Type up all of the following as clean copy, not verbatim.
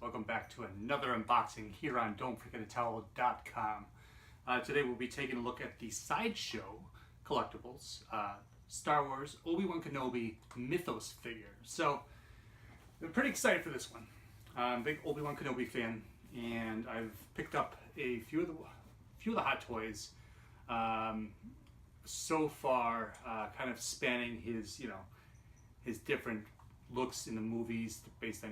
Welcome back to another unboxing here on Don'tForgetToTell.com. Today we'll be taking a look at the Sideshow Collectibles Star Wars Obi-Wan Kenobi Mythos figure. So I'm pretty excited for this one. I'm a big Obi-Wan Kenobi fan, and I've picked up a few of the hot toys so far, kind of spanning his his different looks in the movies based on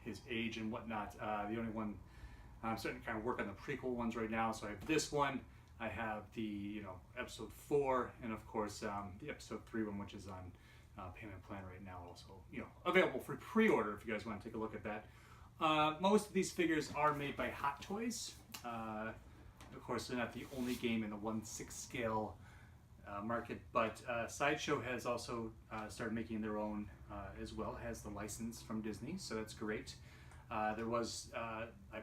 his age and whatnot. The only one I'm starting to kind of work on the prequel ones right now. So I have this one, I have the episode 4, and of course the episode 3 one, which is on payment plan right now, also available for pre-order if you guys want to take a look at that. Most of these figures are made by Hot Toys. Of course, they're not the only game in the 1/6 scale market, but Sideshow has also started making their own as well. It has the license from Disney, so that's great. I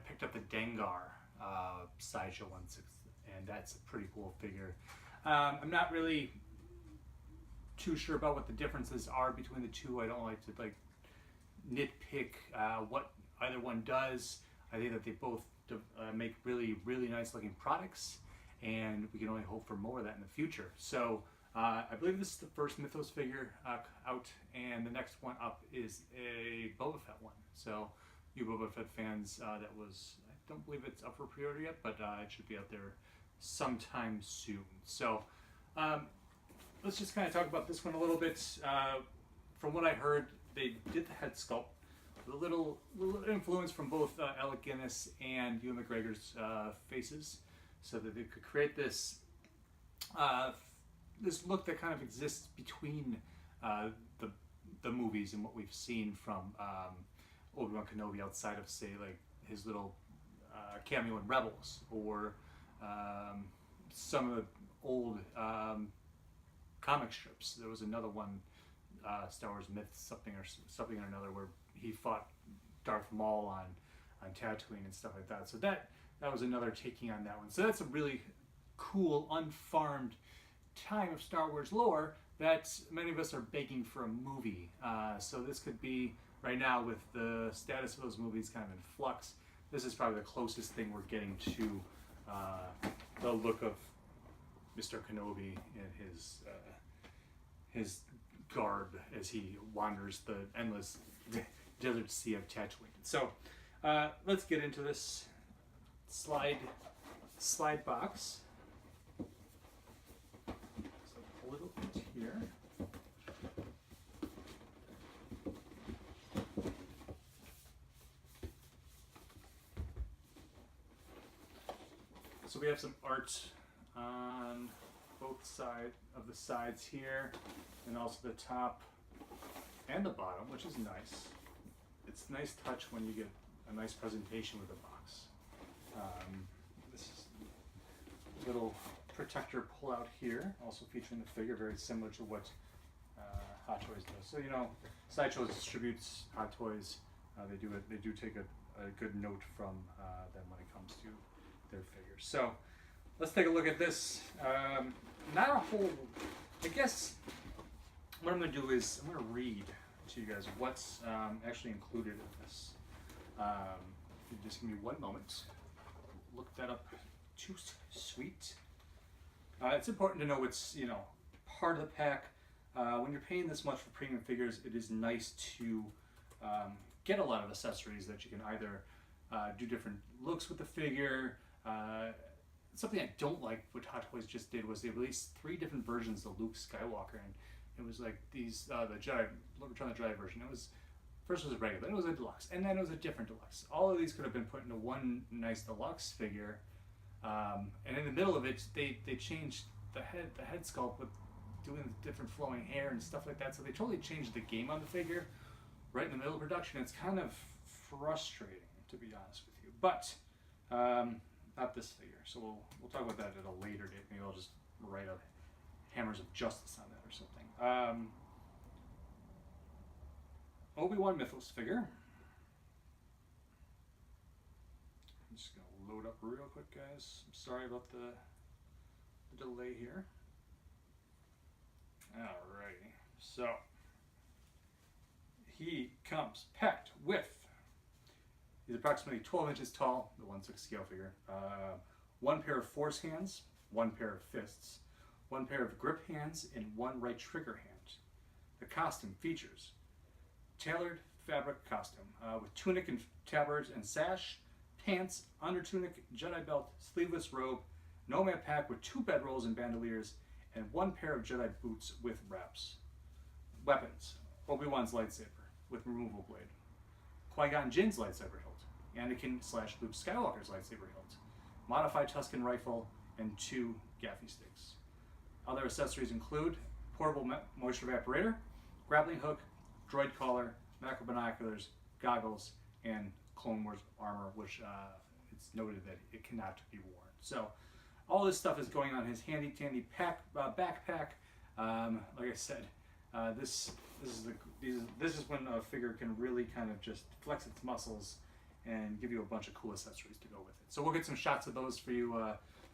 picked up the Dengar Sideshow 1/6, and that's a pretty cool figure. I'm not really too sure about what the differences are between the two. I don't like to nitpick what either one does. I think that they both make really nice looking products, and we can only hope for more of that in the future. So I believe this is the first Mythos figure out, and the next one up is a Boba Fett one. So you Boba Fett fans, I don't believe it's up for pre-order yet, but it should be out there sometime soon. So let's just kind of talk about this one a little bit. From what I heard, they did the head sculpt with a little influence from both Alec Guinness and Ewan McGregor's faces, so that they could create this this look that kind of exists between the movies and what we've seen from Obi-Wan Kenobi, outside of, say, like his little cameo in Rebels, or some of the old comic strips. There was another one, Star Wars Mythos something or another, where he fought Darth Maul on Tatooine and stuff like that. So that was another taking on that one. So that's a really cool, unfarmed time of Star Wars lore that many of us are begging for a movie. So this could be, right now with the status of those movies kind of in flux, this is probably the closest thing we're getting to the look of Mr. Kenobi and his garb as he wanders the endless desert sea of Tatooine. So let's get into this slide box. So pull it open here. So we have some art on both sides of the sides here, and also the top and the bottom, which is nice. It's a nice touch when you get a nice presentation with a box. This is a little protector pull out here, also featuring the figure, very similar to what Hot Toys does. So Sideshow distributes Hot Toys. They do take a good note from them when it comes to their figures. So let's take a look at this. Not a whole, I guess what I'm going to do is I'm going to read to you guys what's actually included in this. Just give me one moment. Look that up too sweet. It's important to know what's part of the pack. When you're paying this much for premium figures, it is nice to get a lot of accessories that you can either do different looks with the figure. Something I don't like what Hot Toys just did was they released 3 different versions of Luke Skywalker, and it was like these the Jedi, Return of the Jedi version. First was a regular, then it was a deluxe, and then it was a different deluxe. All of these could have been put into one nice deluxe figure, and in the middle of it, they changed the head sculpt with doing different flowing hair and stuff like that. So they totally changed the game on the figure right in the middle of production. It's kind of frustrating, to be honest with you, but not this figure. So we'll talk about that at a later date. Maybe I'll just write a Hammers of Justice on that or something. Obi-Wan Mythos figure. I'm just gonna load up real quick, guys. I'm sorry about the delay here. Alrighty, so he comes packed with, he's approximately 12 inches tall, the 1/6 scale figure, one pair of force hands, one pair of fists, one pair of grip hands, and one right trigger hand. The costume features tailored fabric costume with tunic and tabard and sash, pants, under tunic, Jedi belt, sleeveless robe, nomad pack with 2 bedrolls and bandoliers, and 1 pair of Jedi boots with wraps. Weapons: Obi-Wan's lightsaber with removable blade, Qui-Gon Jinn's lightsaber hilt, Anakin/Luke Skywalker's lightsaber hilt, modified Tusken rifle, and 2 gaffy sticks. Other accessories include portable moisture evaporator, grappling hook, droid collar, macro binoculars, goggles, and Clone Wars armor, which it's noted that it cannot be worn. So all this stuff is going on his handy dandy backpack. Like I said, this is when a figure can really kind of just flex its muscles and give you a bunch of cool accessories to go with it. So we'll get some shots of those for you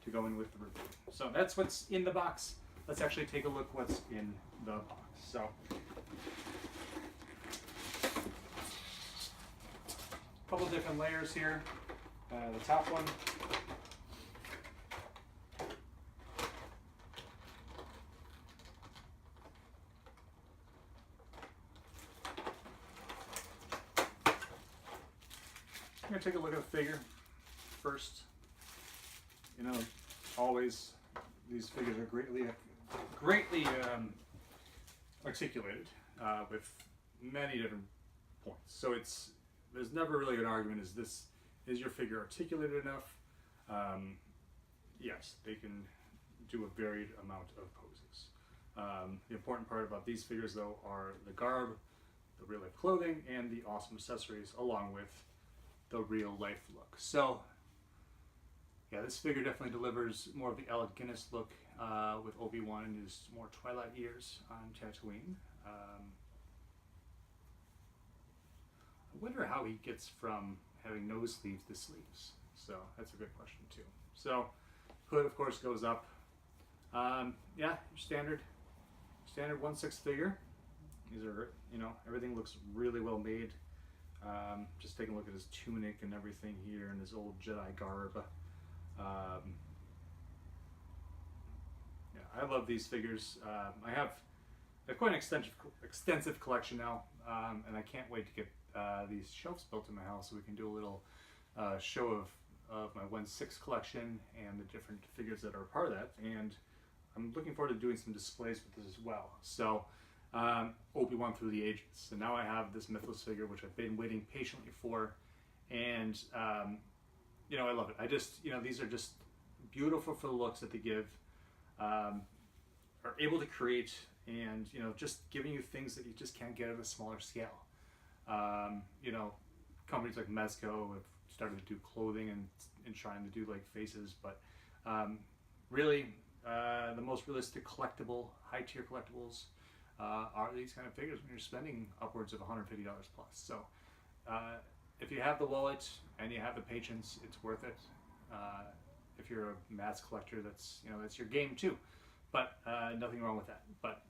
to go in with the review. So that's what's in the box. Let's actually take a look what's in the box. So a couple different layers here. The top one, I'm going to take a look at the figure first. You know, always these figures are greatly articulated with many different points. So there's never really an argument, is your figure articulated enough? Yes, they can do a varied amount of poses. The important part about these figures though are the garb, the real life clothing, and the awesome accessories along with the real life look. So yeah, this figure definitely delivers more of the Alec Guinness look with Obi-Wan in his more twilight years on Tatooine. I wonder how he gets from having no sleeves to sleeves. So that's a good question too. So hood of course goes up. Yeah, standard 1/6 figure. These are, you know, everything looks really well made. Just taking a look at his tunic and everything here and his old Jedi garb. Yeah, I love these figures. I have quite an extensive collection now, and I can't wait to get these shelves built in my house so we can do a little show of my 1/6 collection and the different figures that are part of that. And I'm looking forward to doing some displays with this as well. So Obi-Wan through the ages. So now I have this Mythos figure, which I've been waiting patiently for, and you know, I love it. I just, you know, these are just beautiful for the looks that they give, are able to create, and you know, just giving you things that you just can't get at a smaller scale. You know, companies like Mezco have started to do clothing and trying to do like faces, but really the most realistic collectible, high tier collectibles are these kind of figures when you're spending upwards of $150 plus. So if you have the wallet and you have the patience, it's worth it. If you're a mass collector, that's your game too. But nothing wrong with that. But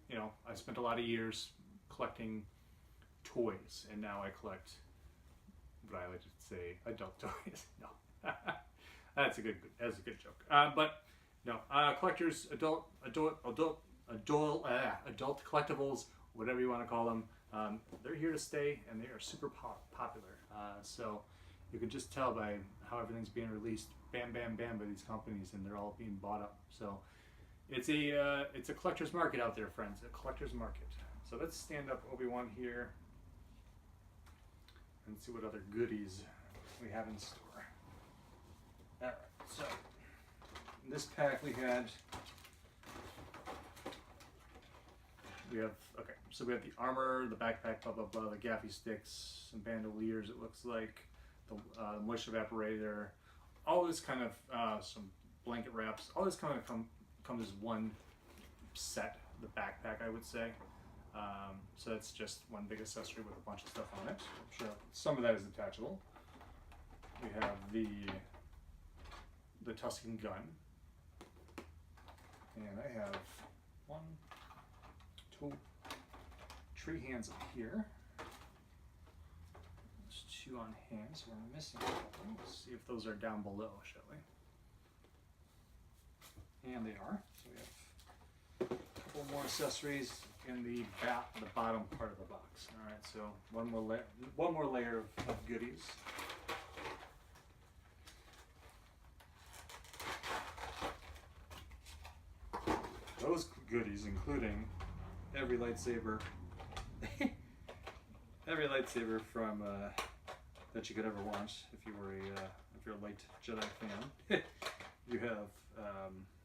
you know, I spent a lot of years collecting toys, and now I collect what I like to say adult toys. No, that's a good joke. But no, collectors, adult collectibles, whatever you want to call them, they're here to stay, and they are super popular. So you can just tell by how everything's being released, bam, bam, bam, by these companies, and they're all being bought up. So it's a collector's market out there, friends. A collector's market. So let's stand up Obi-Wan here and see what other goodies we have in store. All right. So in this pack we have so we have the armor, the backpack, blah blah blah, the gaffy sticks, some bandoliers. It looks like the moisture evaporator, all this kind of some blanket wraps. All this kind of comes as one set the backpack, I would say. So that's just one big accessory with a bunch of stuff on it. I'm sure some of that is detachable. We have the Tuscan gun, and I have 1, 2, 3 hands up here. There's 2 on hand, so we're missing a couple. Let's see if those are down below, shall we? And they are. So we have a couple more accessories in the bottom part of the box. All right, so one more layer of goodies. Those goodies, including every lightsaber, from that you could ever want if you're a light Jedi fan. You have.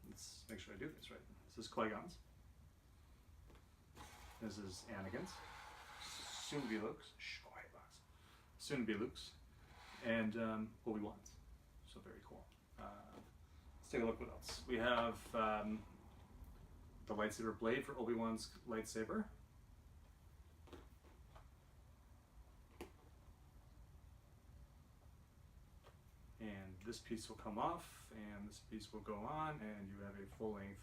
Let's make sure I do this right. This is Qui-Gon's. This is Anakin's. Soon to be Luke's. Shh, quiet, box. Soon to be Luke's, and Obi-Wan's. So very cool. Let's take a look. What else? We have the lightsaber blade for Obi-Wan's lightsaber. And this piece will come off, and this piece will go on, and you have a full-length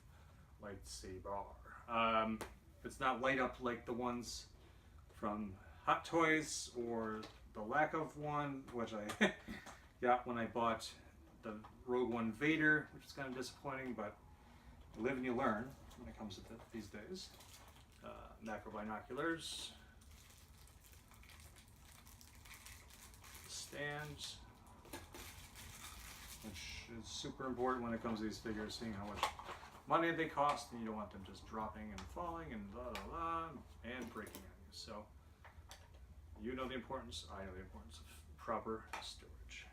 lightsaber. It's not light up like the ones from Hot Toys, or the lack of one, which I got when I bought the Rogue One Vader, which is kind of disappointing, but you live and you learn when it comes to these days. Macro binoculars, stands, which is super important when it comes to these figures, seeing how much money they cost, and you don't want them just dropping and falling and blah blah blah and breaking on you. So you know the importance, I know the importance of proper storage.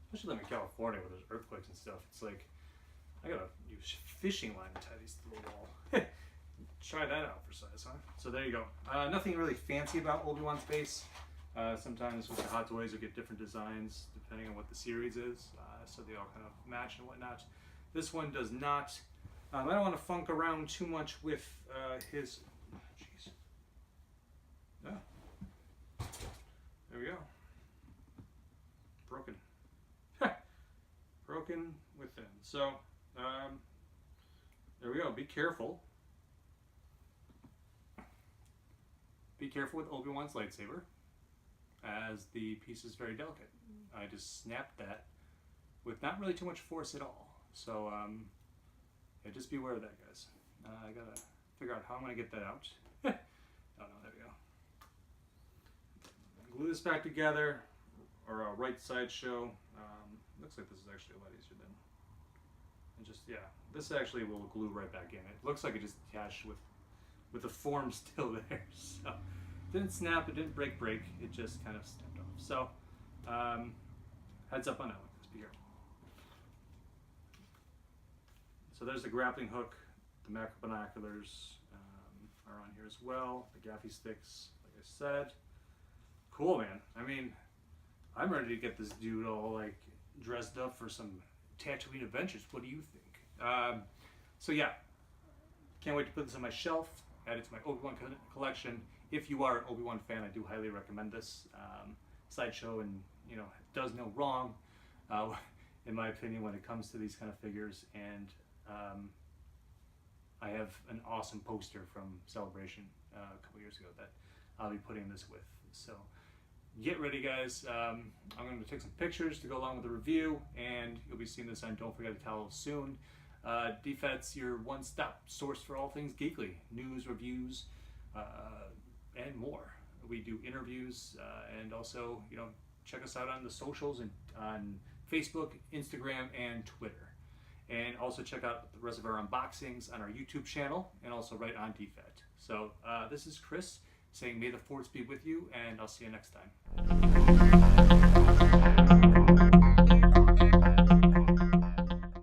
Especially living in California where there's earthquakes and stuff. It's like, I gotta use fishing line to tie these to the wall. Try that out for size, huh? So there you go. Nothing really fancy about Obi-Wan's face. Sometimes with the Hot Toys you'll get different designs depending on what the series is, so they all kind of match and whatnot. This one does not. I don't want to funk around too much with his. Jeez. Oh. There we go. Broken. Broken within. So there we go. Be careful. Be careful with Obi-Wan's lightsaber, as the piece is very delicate. I just snapped that with not really too much force at all. So yeah, just be aware of that, guys. I gotta figure out how I'm gonna get that out. Oh no, there we go. Glue this back together, or a right Sideshow. Looks like this is actually a lot easier than. And just, yeah, this actually will glue right back in. It looks like it just attached with the form still there. So it didn't snap, it didn't break. It just kind of snapped off. So heads up on that one. Just be careful. So there's the grappling hook. The macro binoculars are on here as well. The gaffy sticks, like I said. Cool, man. I mean, I'm ready to get this dude all like dressed up for some Tatooine adventures. What do you think? So yeah, can't wait to put this on my shelf. Add it to my Obi-Wan collection. If you are an Obi-Wan fan, I do highly recommend this. Sideshow, and you know, does no wrong, in my opinion, when it comes to these kind of figures. And I have an awesome poster from Celebration a couple years ago that I'll be putting this with. So get ready, guys. I'm going to take some pictures to go along with the review, and you'll be seeing this on Don't Forget to Towel soon. DFAT's your one-stop source for all things geekly, news, reviews, and more. We do interviews, and also, you know, check us out on the socials and on Facebook, Instagram, and Twitter. And also check out the rest of our unboxings on our YouTube channel, and also right on DFAT. So this is Chris saying, may the force be with you, and I'll see you next time.